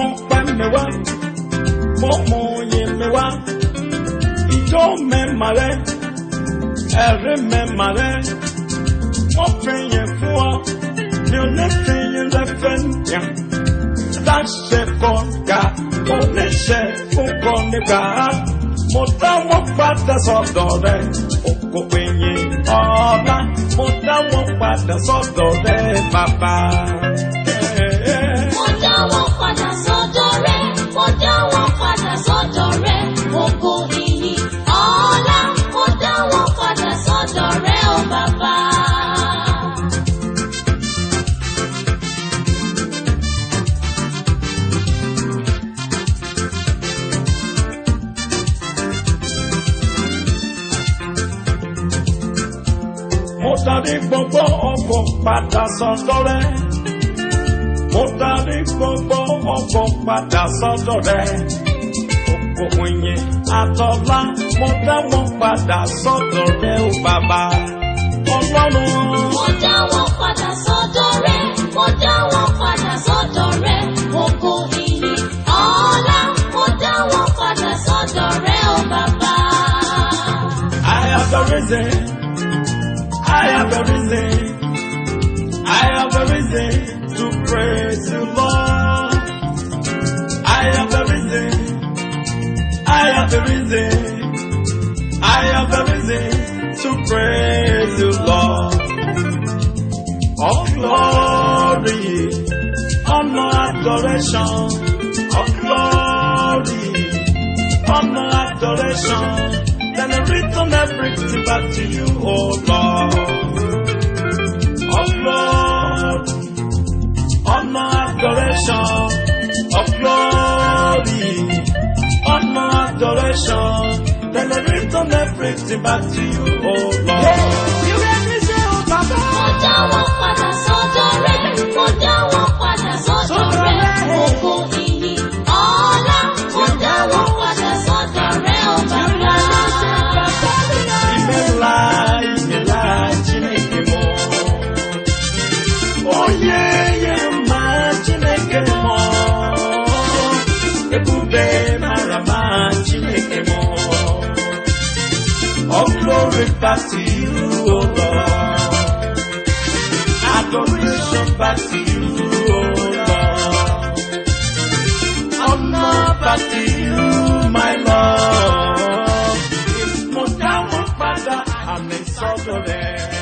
Mewa, Momo Yemewa, Ito Memare, Ere Memare, Mopen Yefua, Yonetin Yefenya, Dashe Fonga, Oneshe Fukonega, Mota Wapata Sodore, Okopenye, Ola, Mota Wapata Sodore, Papa. Mota Wapata Sodore, Mota Wapata Sodore, Oko Iyin, Ola, Mota Wapata Sodore, oh Baba. Motari gbogbo ọkọ̀ padà sọ́dọ̀ rẹ̀. Motari gbogbo ọkọ̀ padà sọ́dọ̀ rẹ̀. Oko Iyin àtọ̀lá mo dá wọn padà sọ́dọ̀ rẹ̀ o bàbá. Ọlọ́run. Mo dá wọn padà sọ́dọ̀ rẹ̀. Mo dá wọn padà sọ́dọ̀ rẹ̀. Oko Iyin ọlá. Mo dá wọn padà sọ́dọ̀ rẹ̀ o bàbá. I have the reason. I have a reason, I have a reason to praise the Lord. I have a reason, I have a reason, I have a reason to praise the Lord. All glory, honor, adoration, all glory, honor, adoration. Then I return everything back to you, oh Lord. Oh Lord, honor, adoration, of glory, honor, adoration. Then I return everything back to you, oh Lord. You let me say, oh Baba. Mo dá wọn padà sọ́dọ̀ rẹ̀. Mo dá wọn padà sọ́dọ̀ rẹ̀. Oko Iyin ọlá. Mo dá wọn padà sọ́dọ̀ rẹ̀, oh Baba. All glory back to you, oh Lord. Adoration back to you, oh Lord. Honor back to you, my Lord. It's more down, Father, I'm in sort of there.